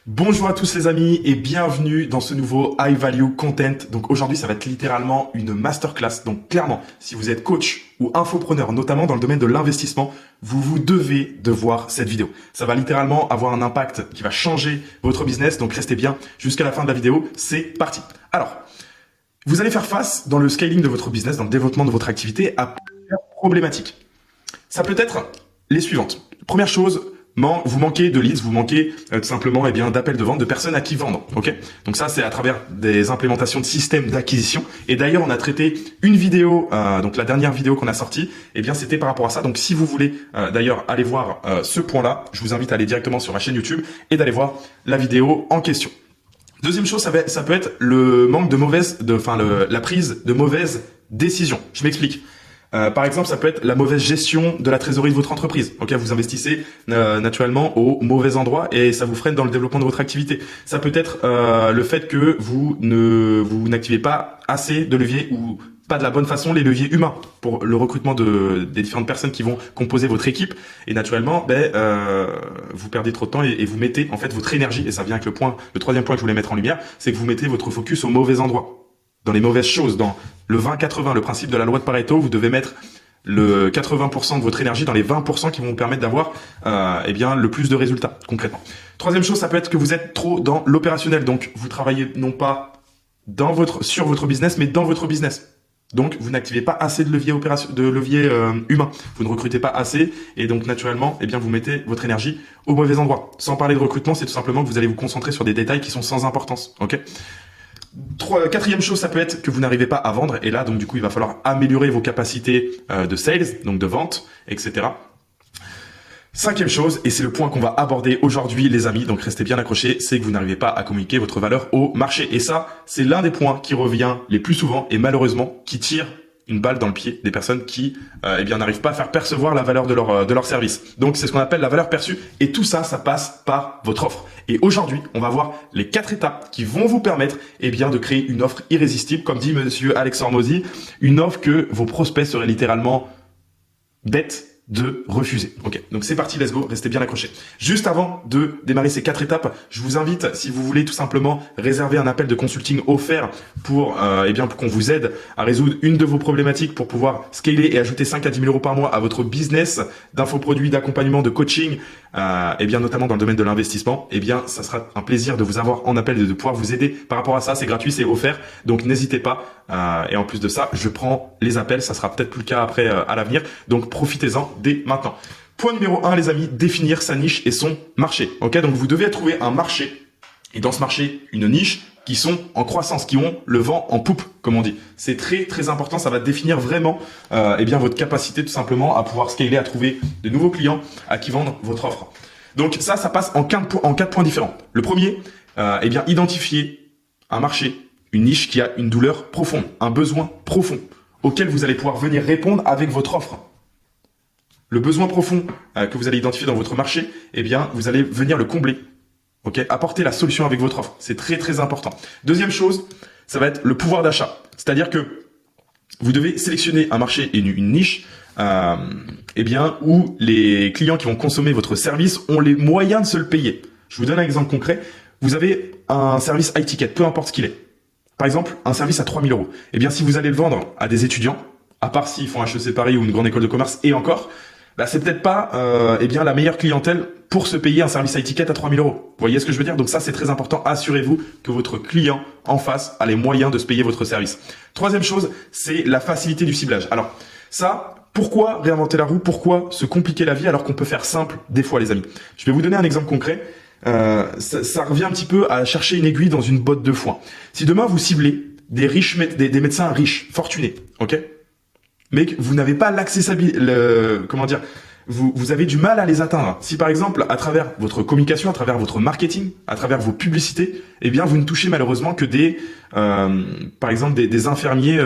Bonjour à tous les amis et bienvenue dans ce nouveau High Value Content. Donc aujourd'hui ça va être littéralement une masterclass. Donc clairement, si vous êtes coach ou infopreneur, notamment dans le domaine de l'investissement, vous devez de voir cette vidéo. Ça va littéralement avoir un impact qui va changer votre business. Donc restez bien jusqu'à la fin de la vidéo. C'est parti. Alors, vous allez faire face dans le scaling de votre business, dans le développement de votre activité à plusieurs problématiques. Ça peut être les suivantes. Première chose, vous manquez de leads, vous manquez tout simplement d'appels de vente, de personnes à qui vendre. Ok. Donc ça, c'est à travers des implémentations de systèmes d'acquisition. Et d'ailleurs, on a traité une vidéo, donc la dernière vidéo qu'on a sortie, c'était par rapport à ça. Donc si vous voulez d'ailleurs aller voir ce point-là, je vous invite à aller directement sur ma chaîne YouTube et d'aller voir la vidéo en question. Deuxième chose, ça peut être le manque de la prise de mauvaises décisions. Je m'explique. Par exemple, ça peut être la mauvaise gestion de la trésorerie de votre entreprise. Ok, vous investissez naturellement au mauvais endroit et ça vous freine dans le développement de votre activité. Ça peut être le fait que vous n'activez pas assez de leviers ou pas de la bonne façon les leviers humains pour le recrutement des différentes personnes qui vont composer votre équipe. Et naturellement, vous perdez trop de temps et vous mettez en fait votre énergie. Et ça vient avec le troisième point que je voulais mettre en lumière, c'est que vous mettez votre focus au mauvais endroit. Dans les mauvaises choses, dans le 20-80, le principe de la loi de Pareto, vous devez mettre le 80% de votre énergie dans les 20% qui vont vous permettre d'avoir le plus de résultats concrètement. Troisième chose, ça peut être que vous êtes trop dans l'opérationnel, donc vous travaillez non pas sur votre business, mais dans votre business. Donc vous n'activez pas assez de levier humain, vous ne recrutez pas assez et donc naturellement, vous mettez votre énergie au mauvais endroit. Sans parler de recrutement, c'est tout simplement que vous allez vous concentrer sur des détails qui sont sans importance. Ok. Quatrième chose, ça peut être que vous n'arrivez pas à vendre et là donc du coup il va falloir améliorer vos capacités de sales, donc de vente, etc. Cinquième chose, et c'est le point qu'on va aborder aujourd'hui les amis, donc restez bien accrochés, c'est que vous n'arrivez pas à communiquer votre valeur au marché. Et ça, c'est l'un des points qui revient les plus souvent et malheureusement qui tire une balle dans le pied des personnes qui n'arrivent pas à faire percevoir la valeur de leur service. Donc c'est ce qu'on appelle la valeur perçue et tout ça, ça passe par votre offre. Et aujourd'hui, on va voir les 4 étapes qui vont vous permettre de créer une offre irrésistible, comme dit monsieur Alex Hormozy, une offre que vos prospects seraient littéralement bêtes de refuser. Ok, donc c'est parti, let's go, restez bien accrochés. Juste avant de démarrer ces 4 étapes, je vous invite, si vous voulez tout simplement réserver un appel de consulting offert pour qu'on vous aide à résoudre une de vos problématiques pour pouvoir scaler et ajouter 5 à 10 000 euros par mois à votre business d'infoproduits, d'accompagnement, de coaching, notamment dans le domaine de l'investissement, ça sera un plaisir de vous avoir en appel et de pouvoir vous aider par rapport à ça. C'est gratuit, c'est offert, donc n'hésitez pas. Et en plus de ça, je prends les appels, ça sera peut-être plus le cas après à l'avenir, donc profitez-en dès maintenant. Point numéro 1 les amis, définir sa niche et son marché. Ok, donc vous devez trouver un marché et dans ce marché une niche qui sont en croissance, qui ont le vent en poupe, comme on dit. C'est très très important, ça va définir vraiment votre capacité tout simplement à pouvoir scaler, à trouver de nouveaux clients à qui vendre votre offre. Donc ça passe en 4 points différents. Le premier, identifier un marché, une niche qui a une douleur profonde, un besoin profond auquel vous allez pouvoir venir répondre avec votre offre. Le besoin profond que vous allez identifier dans votre marché, vous allez venir le combler. Ok, apporter la solution avec votre offre. C'est très très important. Deuxième chose, ça va être le pouvoir d'achat. C'est-à-dire que vous devez sélectionner un marché et une niche où les clients qui vont consommer votre service ont les moyens de se le payer. Je vous donne un exemple concret. Vous avez un service high ticket, peu importe ce qu'il est. Par exemple, un service à 3 000 euros. Si vous allez le vendre à des étudiants, à part s'ils font HEC Paris ou une grande école de commerce et encore, c'est peut-être pas la meilleure clientèle pour se payer un service high ticket à 3 000 euros. Vous voyez ce que je veux dire? Donc ça, c'est très important. Assurez-vous que votre client en face a les moyens de se payer votre service. Troisième chose, c'est la facilité du ciblage. Alors ça, pourquoi réinventer la roue? Pourquoi se compliquer la vie alors qu'on peut faire simple des fois, les amis? Je vais vous donner un exemple concret. Ça revient un petit peu à chercher une aiguille dans une botte de foin. Si demain vous ciblez des médecins riches, fortunés, ok? Mais que vous n'avez pas l'accessibilité, vous avez du mal à les atteindre. Si par exemple, à travers votre communication, à travers votre marketing, à travers vos publicités, vous ne touchez malheureusement que des infirmiers,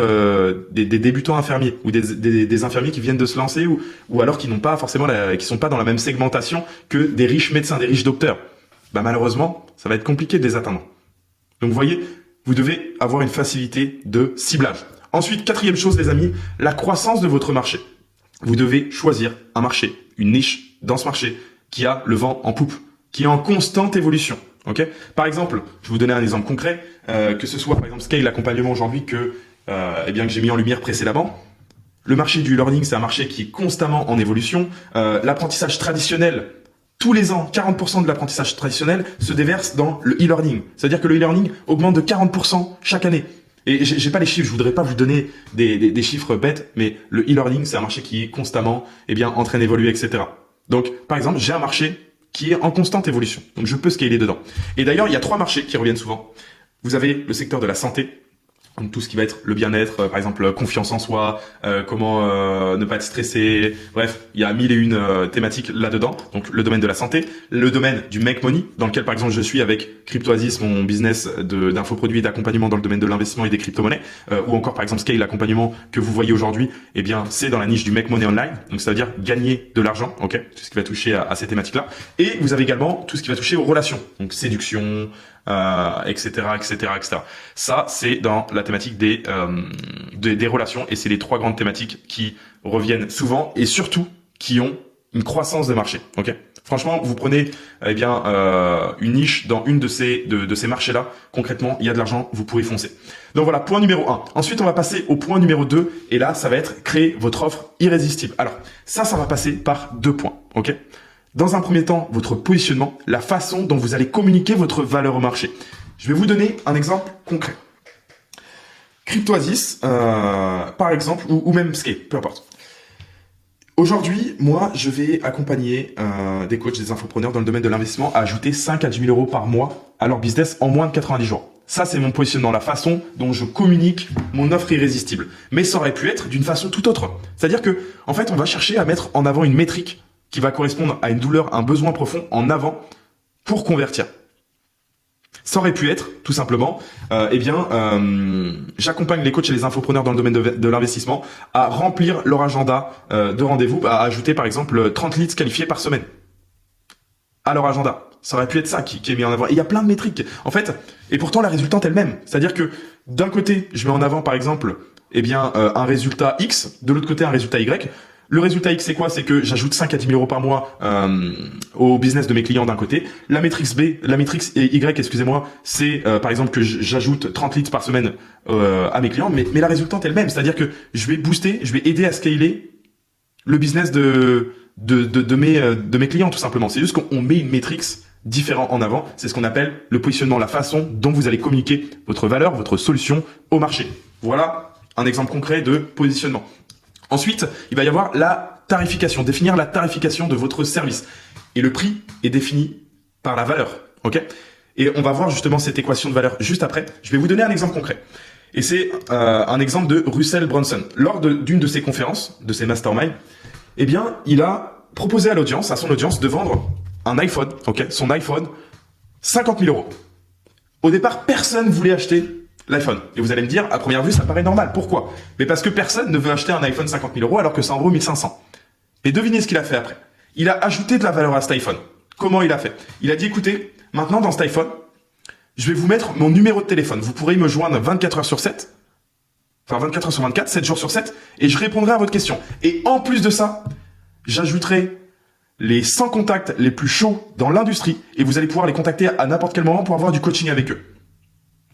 des débutants infirmiers ou des infirmiers qui viennent de se lancer ou alors qui n'ont pas forcément qui sont pas dans la même segmentation que des riches médecins, des riches docteurs. Malheureusement, ça va être compliqué de les atteindre. Donc vous voyez, vous devez avoir une facilité de ciblage. Ensuite, quatrième chose les amis, la croissance de votre marché. Vous devez choisir un marché, une niche dans ce marché qui a le vent en poupe, qui est en constante évolution. Ok. Par exemple, je vais vous donner un exemple concret, que ce soit par exemple Scale, l'accompagnement aujourd'hui que j'ai mis en lumière précédemment. Le marché du e-learning, c'est un marché qui est constamment en évolution. L'apprentissage traditionnel, tous les ans, 40% de l'apprentissage traditionnel se déverse dans le e-learning. C'est-à-dire que le e-learning augmente de 40% chaque année. Et j'ai pas les chiffres, je voudrais pas vous donner des chiffres bêtes, mais le e-learning, c'est un marché qui est constamment en train d'évoluer, etc. Donc, par exemple, j'ai un marché qui est en constante évolution. Donc, je peux scaler dedans. Et d'ailleurs, il y a 3 marchés qui reviennent souvent. Vous avez le secteur de la santé, donc tout ce qui va être le bien-être, par exemple confiance en soi, comment ne pas être stressé, bref, il y a 1001 thématiques là-dedans. Donc le domaine de la santé, le domaine du make money, dans lequel par exemple je suis avec CryptoAsis, mon business d'infoproduits et d'accompagnement dans le domaine de l'investissement et des crypto-monnaies, ou encore par exemple Scale, l'accompagnement que vous voyez aujourd'hui, c'est dans la niche du make money online, donc ça veut dire gagner de l'argent, ok, tout ce qui va toucher à ces thématiques-là. Et vous avez également tout ce qui va toucher aux relations, donc séduction, etc., etc., etc. Ça, c'est dans la thématique des relations, et c'est les 3 grandes thématiques qui reviennent souvent et surtout qui ont une croissance de marché. Ok. Franchement, vous prenez une niche dans une de ces marchés-là. Concrètement, il y a de l'argent, vous pouvez foncer. Donc voilà, point numéro 1. Ensuite, on va passer au point numéro 2, et là, ça va être créer votre offre irrésistible. Alors, ça va passer par 2 points. Ok. Dans un premier temps, votre positionnement, la façon dont vous allez communiquer votre valeur au marché. Je vais vous donner un exemple concret. CryptoAsis, par exemple, ou même Scale, peu importe. Aujourd'hui, moi, je vais accompagner des coachs, des infopreneurs dans le domaine de l'investissement à ajouter 5 à 10 000 euros par mois à leur business en moins de 90 jours. Ça, c'est mon positionnement, la façon dont je communique mon offre irrésistible. Mais ça aurait pu être d'une façon tout autre. C'est-à-dire que, en fait, on va chercher à mettre en avant une métrique qui va correspondre à une douleur, un besoin profond en avant pour convertir. Ça aurait pu être, tout simplement, j'accompagne les coachs et les infopreneurs dans le domaine de l'investissement à remplir leur agenda de rendez-vous, à ajouter par exemple 30 leads qualifiés par semaine à leur agenda. Ça aurait pu être ça qui est mis en avant. Et il y a plein de métriques, en fait, et pourtant la résultante est le même. C'est-à-dire que d'un côté, je mets en avant par exemple un résultat X, de l'autre côté un résultat Y. Le résultat X, c'est quoi? C'est que j'ajoute 5 à 10 000 euros par mois au business de mes clients d'un côté. La métrique Y, excusez-moi, c'est par exemple que j'ajoute 30 leads par semaine à mes clients, mais la résultante est le même. C'est-à-dire que je vais booster, je vais aider à scaler le business de mes clients, tout simplement. C'est juste qu'on met une métrique différente en avant. C'est ce qu'on appelle le positionnement, la façon dont vous allez communiquer votre valeur, votre solution au marché. Voilà un exemple concret de positionnement. Ensuite, il va y avoir la tarification, définir la tarification de votre service. Et le prix est défini par la valeur, ok? Et on va voir justement cette équation de valeur juste après. Je vais vous donner un exemple concret. Et c'est un exemple de Russell Brunson. Lors d'une de ses conférences, de ses masterminds, il a proposé à son audience, de vendre un iPhone, ok? Son iPhone, 50 000 euros. Au départ, personne voulait acheter l'iPhone. Et vous allez me dire, à première vue, ça paraît normal. Pourquoi? Mais parce que personne ne veut acheter un iPhone 50 000 euros alors que ça en vaut 1500. Et devinez ce qu'il a fait après. Il a ajouté de la valeur à cet iPhone. Comment il a fait? Il a dit, écoutez, maintenant dans cet iPhone, je vais vous mettre mon numéro de téléphone. Vous pourrez me joindre 24 heures sur 7. Enfin, 24 heures sur 24, 7 jours sur 7. Et je répondrai à votre question. Et en plus de ça, j'ajouterai les 100 contacts les plus chauds dans l'industrie. Et vous allez pouvoir les contacter à n'importe quel moment pour avoir du coaching avec eux.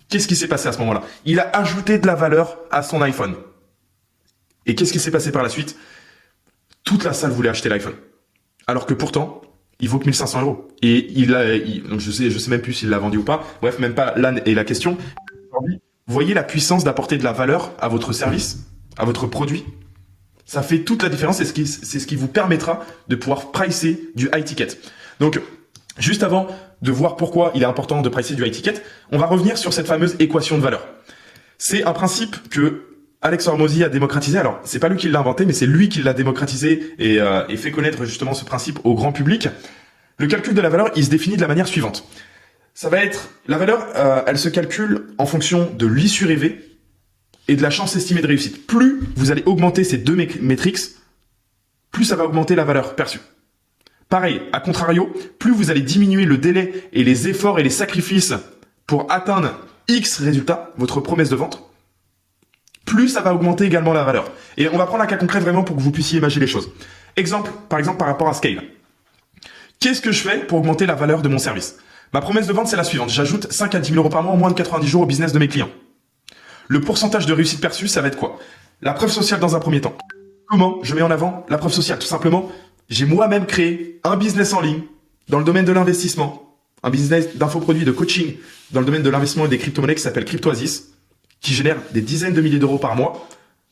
Qu'est-ce qui s'est passé à ce moment-là? Il a ajouté de la valeur à son iPhone. Et qu'est-ce qui s'est passé par la suite? Toute la salle voulait acheter l'iPhone. Alors que pourtant, il vaut que 1500 euros. Et donc je sais même plus s'il l'a vendu ou pas. Bref, même pas là est la question. Aujourd'hui, voyez la puissance d'apporter de la valeur à votre service, à votre produit. Ça fait toute la différence. C'est ce qui vous permettra de pouvoir pricer du high ticket. Donc, juste avant de voir pourquoi il est important de pricer du high ticket, on va revenir sur cette fameuse équation de valeur. C'est un principe que Alex Hormozy a démocratisé. Alors, c'est pas lui qui l'a inventé, mais c'est lui qui l'a démocratisé et fait connaître justement ce principe au grand public. Le calcul de la valeur, il se définit de la manière suivante. Ça va être, la valeur, elle se calcule en fonction de l'issue rêvée et de la chance estimée de réussite. Plus vous allez augmenter ces deux métriques, plus ça va augmenter la valeur perçue. Pareil, à contrario, plus vous allez diminuer le délai et les efforts et les sacrifices pour atteindre X résultats, votre promesse de vente, plus ça va augmenter également la valeur. Et on va prendre un cas concret vraiment pour que vous puissiez imaginer les choses. Par exemple, par rapport à Scale. Qu'est-ce que je fais pour augmenter la valeur de mon service? Ma promesse de vente, c'est la suivante. J'ajoute 5 à 10 000 euros par mois en moins de 90 jours au business de mes clients. Le pourcentage de réussite perçue, ça va être quoi? La preuve sociale dans un premier temps. Comment je mets en avant la preuve sociale? Tout simplement, j'ai moi-même créé un business en ligne dans le domaine de l'investissement, un business d'infoproduits, de coaching dans le domaine de l'investissement et des crypto-monnaies qui s'appelle CryptoAsis, qui génère des dizaines de milliers d'euros par mois.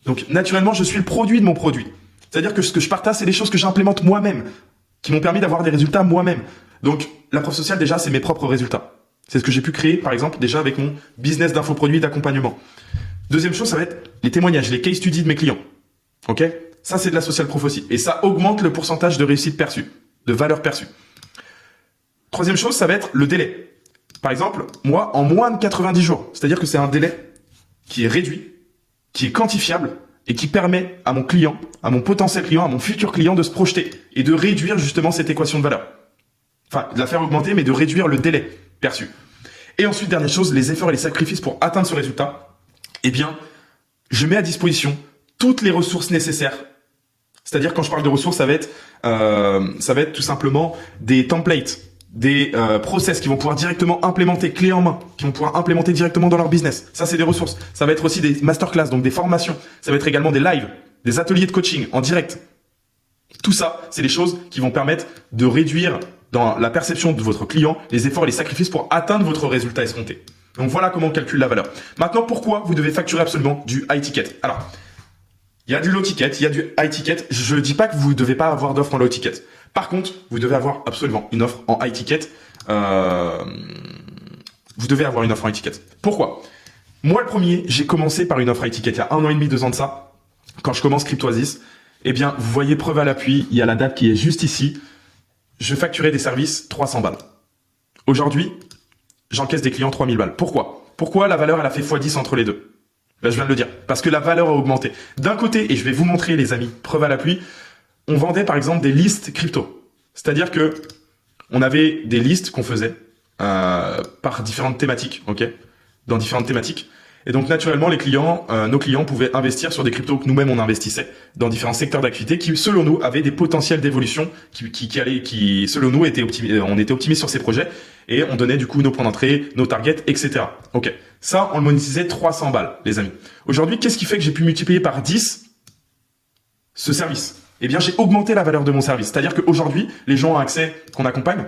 Donc, naturellement, je suis le produit de mon produit. C'est-à-dire que ce que je partage, c'est des choses que j'implémente moi-même, qui m'ont permis d'avoir des résultats moi-même. Donc, la preuve sociale, déjà, c'est mes propres résultats. C'est ce que j'ai pu créer, par exemple, déjà avec mon business d'infoproduits et d'accompagnement. Deuxième chose, ça va être les témoignages, les case studies de mes clients. Ok? Ça, c'est de la social proof aussi. Et ça augmente le pourcentage de réussite perçue, de valeur perçue. Troisième chose, ça va être le délai. Par exemple, moi, en moins de 90 jours, c'est-à-dire que c'est un délai qui est réduit, qui est quantifiable et qui permet à mon client, à mon potentiel client, à mon futur client de se projeter et de réduire justement cette équation de valeur. Enfin, de la faire augmenter, mais de réduire le délai perçu. Et ensuite, dernière chose, les efforts et les sacrifices pour atteindre ce résultat. Eh bien, je mets à disposition toutes les ressources nécessaires. C'est-à-dire, quand je parle de ressources, ça va être tout simplement des templates, des process qui vont pouvoir directement implémenter clé en main, qui vont pouvoir implémenter directement dans leur business. Ça, c'est des ressources. Ça va être aussi des masterclass, donc des formations. Ça va être également des lives, des ateliers de coaching en direct. Tout ça, c'est des choses qui vont permettre de réduire dans la perception de votre client les efforts et les sacrifices pour atteindre votre résultat escompté. Donc voilà comment on calcule la valeur. Maintenant, pourquoi vous devez facturer absolument du high ticket? Alors, il y a du low ticket, il y a du high ticket. Je ne dis pas que vous ne devez pas avoir d'offre en low ticket. Par contre, vous devez avoir absolument une offre en high ticket. Vous devez avoir une offre en high ticket. Pourquoi? Moi, le premier, j'ai commencé par une offre high ticket il y a 1 an et demi, 2 ans de ça. Quand je commence CryptoAsis, eh bien, vous voyez preuve à l'appui, il y a la date qui est juste ici. Je facturais des services 300 balles. Aujourd'hui, j'encaisse des clients 3000 balles. Pourquoi la valeur, elle a fait x10 entre les deux? Ben, je viens de le dire. Parce que la valeur a augmenté. D'un côté, et je vais vous montrer, les amis, preuve à l'appui, on vendait par exemple des listes crypto. C'est-à-dire que on avait des listes qu'on faisait par différentes thématiques, ok, dans différentes thématiques. Et donc naturellement, les clients, nos clients pouvaient investir sur des cryptos que nous-mêmes on investissait dans différents secteurs d'activité qui, selon nous, avaient des potentiels d'évolution, qui selon nous on était optimistes sur ces projets et on donnait du coup nos points d'entrée, nos targets, etc. Ok, ça on le monétisait 300 balles, les amis. Aujourd'hui, qu'est-ce qui fait que j'ai pu multiplier par 10 ce service? Eh bien, j'ai augmenté la valeur de mon service. C'est-à-dire qu'aujourd'hui, les gens ont accès, qu'on accompagne,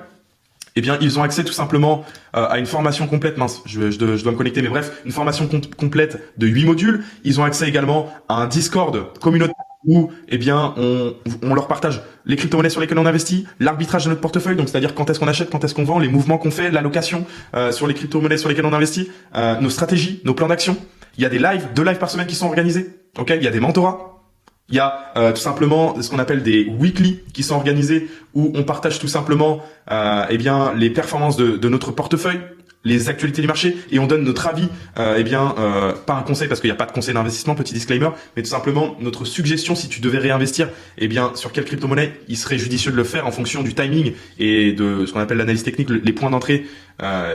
eh bien, ils ont accès tout simplement à une formation complète, je dois me connecter, mais bref, une formation complète de 8 modules. Ils ont accès également à un Discord communautaire où, eh bien, on leur partage les crypto-monnaies sur lesquelles on investit, l'arbitrage de notre portefeuille, donc c'est-à-dire quand est-ce qu'on achète, quand est-ce qu'on vend, les mouvements qu'on fait, l'allocation sur les crypto-monnaies sur lesquelles on investit, nos stratégies, nos plans d'action. Il y a des lives, 2 lives par semaine qui sont organisés. Ok, il y a des mentorats. Il y a tout simplement ce qu'on appelle des weekly qui sont organisés où on partage tout simplement eh bien les performances de notre portefeuille, les actualités du marché et on donne notre avis, pas un conseil parce qu'il n'y a pas de conseil d'investissement, petit disclaimer, mais tout simplement notre suggestion si tu devais réinvestir, eh bien sur quelle crypto-monnaie il serait judicieux de le faire en fonction du timing et de ce qu'on appelle l'analyse technique, les points d'entrée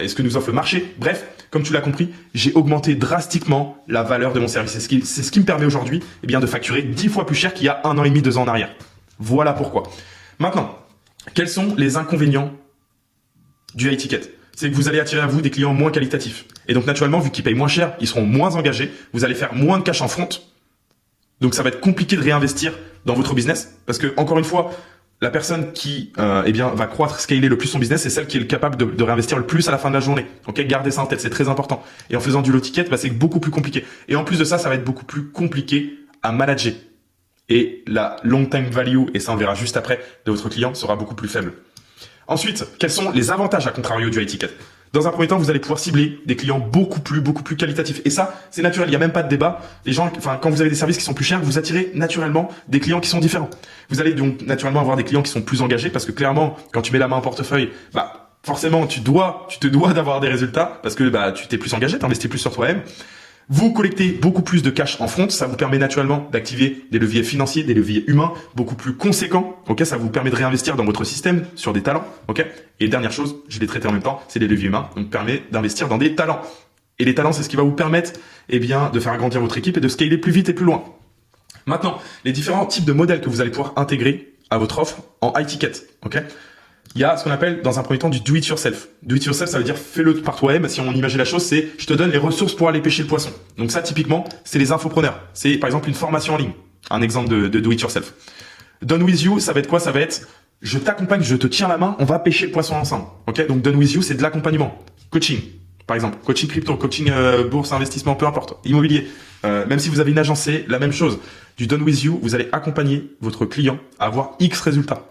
et ce que nous offre le marché. Bref, comme tu l'as compris, j'ai augmenté drastiquement la valeur de mon service. C'est ce qui me permet aujourd'hui eh bien de facturer 10 fois plus cher qu'il y a 1 an et demi, 2 ans en arrière. Voilà pourquoi. Maintenant, quels sont les inconvénients du high ticket? C'est que vous allez attirer à vous des clients moins qualitatifs. Et donc naturellement, vu qu'ils payent moins cher, ils seront moins engagés, vous allez faire moins de cash en front. Donc ça va être compliqué de réinvestir dans votre business. Parce que, encore une fois, la personne qui va croître, scaler le plus son business, c'est celle qui est capable de réinvestir le plus à la fin de la journée. Ok, gardez ça en tête, c'est très important. Et en faisant du low ticket, c'est beaucoup plus compliqué. Et en plus de ça, ça va être beaucoup plus compliqué à manager. Et la long time value, et ça on verra juste après, de votre client sera beaucoup plus faible. Ensuite, quels sont les avantages à contrario du high ticket? Dans un premier temps, vous allez pouvoir cibler des clients beaucoup plus qualitatifs. Et ça, c'est naturel, il n'y a même pas de débat. Les gens, quand vous avez des services qui sont plus chers, vous attirez naturellement des clients qui sont différents. Vous allez donc naturellement avoir des clients qui sont plus engagés parce que clairement, quand tu mets la main en portefeuille, forcément, tu te dois d'avoir des résultats parce que tu t'es plus engagé, tu investis plus sur toi-même. Vous collectez beaucoup plus de cash en front, ça vous permet naturellement d'activer des leviers financiers, des leviers humains beaucoup plus conséquents. Ok, ça vous permet de réinvestir dans votre système sur des talents. Ok. Et dernière chose, je l'ai traité en même temps, c'est les leviers humains, donc permet d'investir dans des talents. Et les talents, c'est ce qui va vous permettre, de faire grandir votre équipe et de scaler plus vite et plus loin. Maintenant, les différents types de modèles que vous allez pouvoir intégrer à votre offre en high ticket. Ok. il y a ce qu'on appelle dans un premier temps du do it yourself. Do it yourself, ça veut dire fais-le par toi-même. Si on imagine la chose, c'est je te donne les ressources pour aller pêcher le poisson. Donc ça, typiquement, c'est les infopreneurs. C'est par exemple une formation en ligne. Un exemple de do it yourself. Done with you, ça va être quoi? Ça va être je t'accompagne, je te tiens la main, on va pêcher le poisson ensemble. Ok? Donc done with you, c'est de l'accompagnement. Coaching, par exemple, coaching crypto, coaching bourse, investissement, peu importe, immobilier. Même si vous avez une agence, c'est la même chose. Du done with you, vous allez accompagner votre client à avoir X résultats.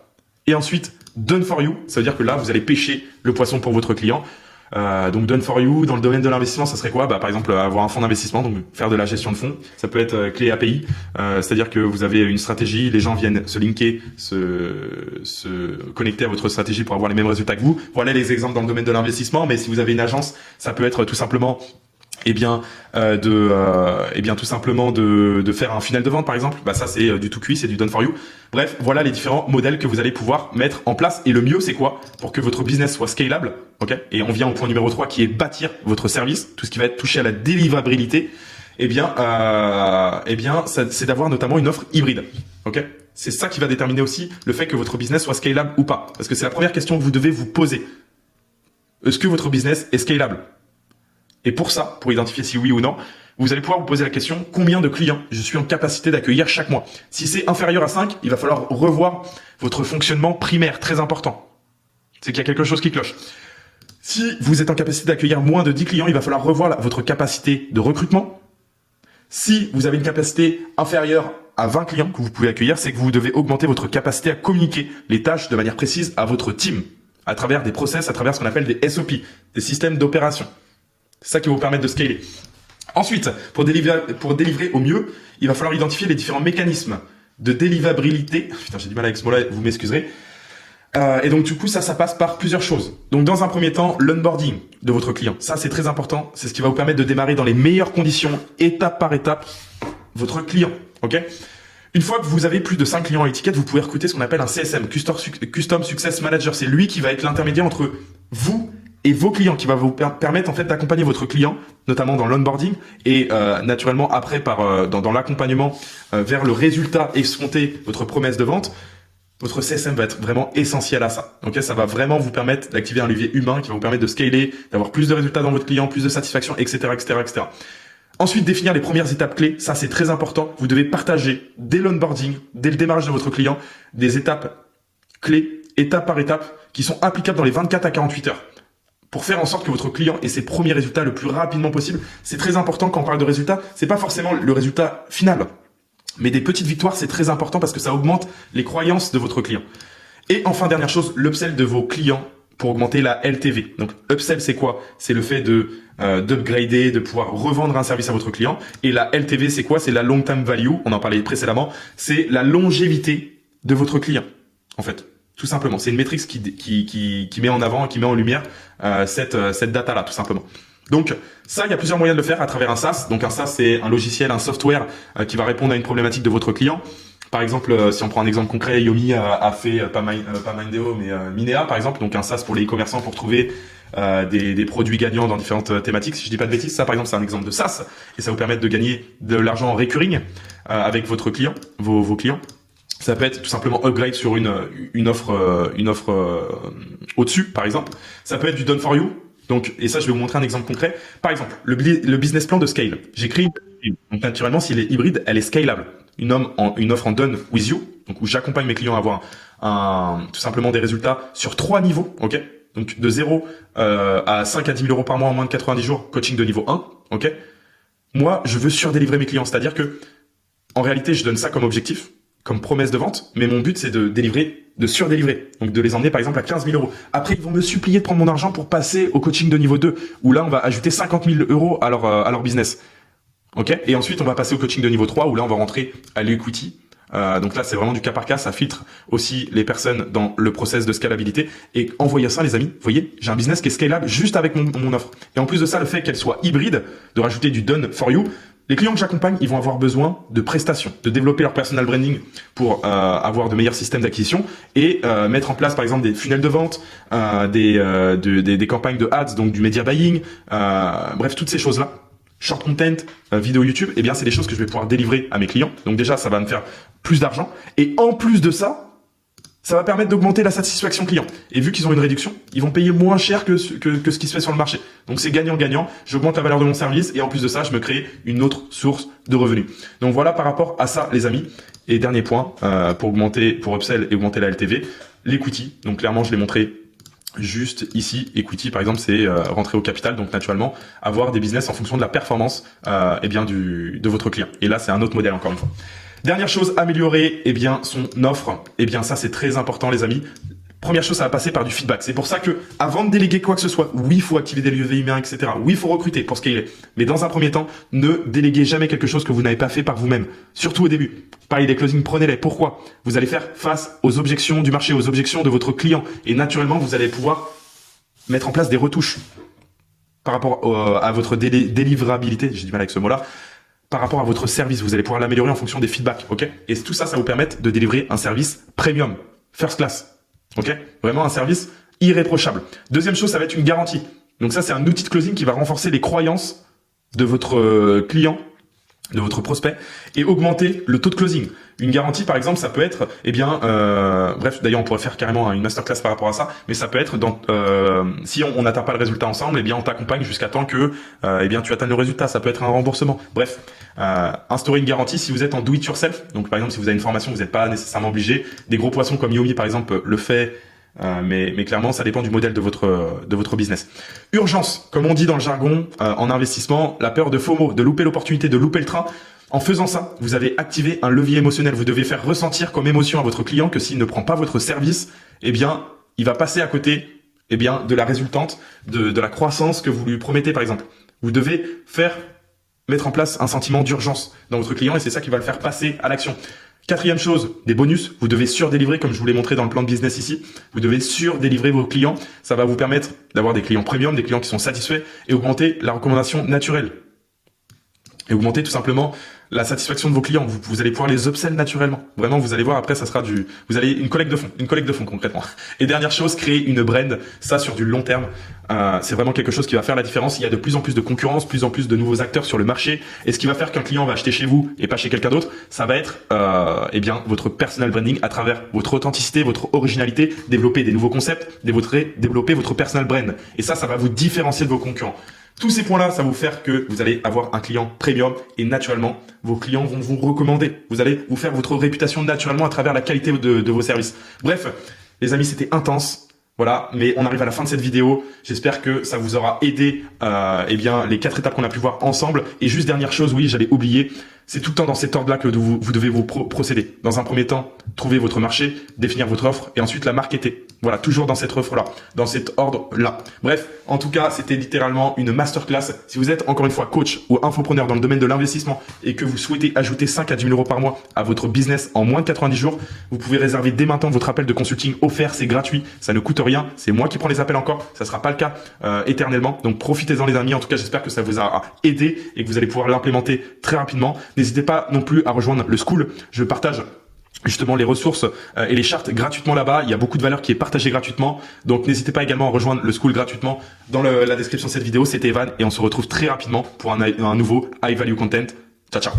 Et ensuite, done for you, ça veut dire que là, vous allez pêcher le poisson pour votre client. Donc done for you, dans le domaine de l'investissement, ça serait quoi? Par exemple, avoir un fonds d'investissement, donc faire de la gestion de fonds. Ça peut être clé API, c'est-à-dire que vous avez une stratégie, les gens viennent se linker, se connecter à votre stratégie pour avoir les mêmes résultats que vous. Voilà les exemples dans le domaine de l'investissement, mais si vous avez une agence, ça peut être tout simplement tout simplement de faire un funnel de vente par exemple. Ça c'est du tout cuit, c'est du done for you. Bref, voilà les différents modèles que vous allez pouvoir mettre en place. Et le mieux c'est quoi? Pour que votre business soit scalable, ok? Et on vient au point numéro 3 qui est bâtir votre service, tout ce qui va être touché à la délivrabilité. C'est d'avoir notamment une offre hybride, ok? C'est ça qui va déterminer aussi le fait que votre business soit scalable ou pas. Parce que c'est la première question que vous devez vous poser. Est-ce que votre business est scalable? Et pour ça, pour identifier si oui ou non, vous allez pouvoir vous poser la question, combien de clients je suis en capacité d'accueillir chaque mois? Si c'est inférieur à 5, il va falloir revoir votre fonctionnement primaire, très important. C'est qu'il y a quelque chose qui cloche. Si vous êtes en capacité d'accueillir moins de 10 clients, il va falloir revoir votre capacité de recrutement. Si vous avez une capacité inférieure à 20 clients que vous pouvez accueillir, c'est que vous devez augmenter votre capacité à communiquer les tâches de manière précise à votre team, à travers des process, à travers ce qu'on appelle des SOP, des systèmes d'opération. C'est ça qui va vous permettre de scaler. Ensuite, pour délivrer au mieux, il va falloir identifier les différents mécanismes de délivrabilité. Putain, j'ai du mal avec ce mot-là, vous m'excuserez. Et donc, du coup, ça passe par plusieurs choses. Donc, dans un premier temps, l'onboarding de votre client. Ça, c'est très important. C'est ce qui va vous permettre de démarrer dans les meilleures conditions, étape par étape, votre client. Ok? Une fois que vous avez plus de 5 clients à étiquette, vous pouvez recruter ce qu'on appelle un CSM, Custom Success Manager. C'est lui qui va être l'intermédiaire entre vous et vos clients, qui va vous permettre en fait d'accompagner votre client, notamment dans l'onboarding et naturellement après dans l'accompagnement vers le résultat escompté, votre promesse de vente. Votre CSM va être vraiment essentiel à ça. Donc ça va vraiment vous permettre d'activer un levier humain qui va vous permettre de scaler, d'avoir plus de résultats dans votre client, plus de satisfaction, etc., etc., etc. Ensuite, définir les premières étapes clés. Ça, c'est très important. Vous devez partager dès l'onboarding, dès le démarrage de votre client, des étapes clés, étape par étape, qui sont applicables dans les 24 à 48 heures. Pour faire en sorte que votre client ait ses premiers résultats le plus rapidement possible. C'est très important quand on parle de résultats. C'est pas forcément le résultat final. Mais des petites victoires, c'est très important parce que ça augmente les croyances de votre client. Et enfin, dernière chose, l'upsell de vos clients pour augmenter la LTV. Donc, upsell, c'est quoi? C'est le fait d'upgrader, de pouvoir revendre un service à votre client. Et la LTV, c'est quoi? C'est la long time value. On en parlait précédemment. C'est la longévité de votre client, en fait. Tout simplement, c'est une métrique qui met en avant, qui met en lumière cette data-là, tout simplement. Donc ça, il y a plusieurs moyens de le faire à travers un SaaS. Donc un SaaS, c'est un logiciel, un software qui va répondre à une problématique de votre client. Par exemple, si on prend un exemple concret, Yomi a fait pas Mindeo, mais Minea, par exemple, donc un SaaS pour les e-commerçants pour trouver des produits gagnants dans différentes thématiques. Si je dis pas de bêtises, ça par exemple, c'est un exemple de SaaS et ça vous permet de gagner de l'argent en recurring avec votre client, vos clients. Ça peut être tout simplement upgrade sur une offre au-dessus, par exemple. Ça peut être du done for you. Donc, et ça, je vais vous montrer un exemple concret. Par exemple, le business plan de scale. J'ai créé donc naturellement, s'il est hybride, elle est scalable. Une offre en done with you, donc où j'accompagne mes clients à avoir tout simplement des résultats sur 3 niveaux, ok? Donc de 0 à 5 à 10 000 euros par mois en moins de 90 jours, coaching de niveau 1, ok? Moi, je veux surdélivrer mes clients, c'est-à-dire que en réalité, je donne ça comme objectif, comme promesse de vente, mais mon but c'est de surdélivrer, donc de les emmener par exemple à 15 000 euros. Après, ils vont me supplier de prendre mon argent pour passer au coaching de niveau 2, où là on va ajouter 50 000 euros à leur business. Ok. Et ensuite on va passer au coaching de niveau 3, où là on va rentrer à l'equity. Donc là c'est vraiment du cas par cas, ça filtre aussi les personnes dans le process de scalabilité. Et en voyant ça les amis, vous voyez, j'ai un business qui est scalable juste avec mon offre. Et en plus de ça, le fait qu'elle soit hybride, de rajouter du done for you, les clients que j'accompagne, ils vont avoir besoin de prestations, de développer leur personal branding pour avoir de meilleurs systèmes d'acquisition et mettre en place par exemple des funnels de vente, des campagnes de ads, donc du media buying, bref toutes ces choses-là. Short content, vidéo YouTube, eh bien c'est des choses que je vais pouvoir délivrer à mes clients. Donc déjà ça va me faire plus d'argent et en plus de ça, Ça va permettre d'augmenter la satisfaction client. Et vu qu'ils ont une réduction, ils vont payer moins cher que ce qui se fait sur le marché. Donc c'est gagnant-gagnant. J'augmente la valeur de mon service et en plus de ça, je me crée une autre source de revenus. Donc voilà par rapport à ça, les amis. Et dernier point, pour upsell et augmenter la LTV, l'equity. Donc clairement, je l'ai montré juste ici. Equity, par exemple, c'est rentrer au capital. Donc naturellement, avoir des business en fonction de la performance de votre client. Et là, c'est un autre modèle encore une fois. Dernière chose, améliorer son offre. Ça, c'est très important, les amis. Première chose, ça va passer par du feedback. C'est pour ça que, avant de déléguer quoi que ce soit, oui, il faut activer des leviers humains, etc. Oui, il faut recruter pour scaler. Mais dans un premier temps, ne déléguez jamais quelque chose que vous n'avez pas fait par vous-même. Surtout au début. Parlez des closings, prenez-les. Pourquoi? Vous allez faire face aux objections du marché, aux objections de votre client. Et naturellement, vous allez pouvoir mettre en place des retouches par rapport à votre délivrabilité. J'ai du mal avec ce mot-là. Par rapport à votre service, vous allez pouvoir l'améliorer en fonction des feedbacks, ok? Et tout ça, ça va vous permettre de délivrer un service premium, first class, ok? Vraiment un service irréprochable. Deuxième chose, ça va être une garantie. Donc ça, c'est un outil de closing qui va renforcer les croyances de votre client, de votre prospect, et augmenter le taux de closing. Une garantie, par exemple, ça peut être, bref, d'ailleurs, on pourrait faire carrément une masterclass par rapport à ça, mais ça peut être si on n'atteint pas le résultat ensemble, on t'accompagne jusqu'à temps que, tu atteignes le résultat. Ça peut être un remboursement. Bref, instaurer une garantie si vous êtes en do it yourself. Donc, par exemple, si vous avez une formation, vous n'êtes pas nécessairement obligé. Des gros poissons comme Yomi, par exemple, le fait. Mais clairement, ça dépend du modèle de votre business. Urgence, comme on dit dans le jargon en investissement, la peur de FOMO, de louper l'opportunité, de louper le train. En faisant ça, vous avez activé un levier émotionnel. Vous devez faire ressentir comme émotion à votre client que s'il ne prend pas votre service, il va passer à côté, de la résultante, de la croissance que vous lui promettez, par exemple. Vous devez mettre en place un sentiment d'urgence dans votre client et c'est ça qui va le faire passer à l'action. Quatrième chose, des bonus. Vous devez surdélivrer, comme je vous l'ai montré dans le plan de business ici. Vous devez surdélivrer vos clients. Ça va vous permettre d'avoir des clients premium, des clients qui sont satisfaits et augmenter la recommandation naturelle. Et augmenter tout simplement la satisfaction de vos clients. Vous allez pouvoir les upsell naturellement. Vraiment, vous allez voir après, ça sera vous allez une collecte de fonds concrètement. Et dernière chose, créer une brand. Ça, sur du long terme, c'est vraiment quelque chose qui va faire la différence. Il y a de plus en plus de concurrence, de plus en plus de nouveaux acteurs sur le marché. Et ce qui va faire qu'un client va acheter chez vous et pas chez quelqu'un d'autre, ça va être, votre personal branding à travers votre authenticité, votre originalité, développer des nouveaux concepts, développer votre personal brand. Et ça va vous différencier de vos concurrents. Tous ces points-là, ça va vous faire que vous allez avoir un client premium et naturellement, vos clients vont vous recommander. Vous allez vous faire votre réputation naturellement à travers la qualité de vos services. Bref, les amis, c'était intense. Voilà, mais on arrive à la fin de cette vidéo. J'espère que ça vous aura aidé, les 4 étapes qu'on a pu voir ensemble. Et juste dernière chose, oui, j'allais oublier, c'est tout le temps dans cet ordre-là que vous devez vous procéder. Dans un premier temps, trouver votre marché, définir votre offre et ensuite la marketer. Voilà, toujours dans cette offre-là, dans cet ordre-là. Bref, en tout cas, c'était littéralement une masterclass. Si vous êtes encore une fois coach ou infopreneur dans le domaine de l'investissement et que vous souhaitez ajouter 5 à 10 000 euros par mois à votre business en moins de 90 jours, vous pouvez réserver dès maintenant votre appel de consulting offert. C'est gratuit, ça ne coûte rien. C'est moi qui prends les appels encore. Ça sera pas le cas éternellement. Donc profitez-en les amis. En tout cas, j'espère que ça vous a aidé et que vous allez pouvoir l'implémenter très rapidement. N'hésitez pas non plus à rejoindre le school. Je partage justement les ressources et les chartes gratuitement là-bas. Il y a beaucoup de valeur qui est partagée gratuitement. Donc n'hésitez pas également à rejoindre le school gratuitement. Dans la description de cette vidéo, c'était Evan et on se retrouve très rapidement pour un nouveau High Value Content. Ciao, ciao.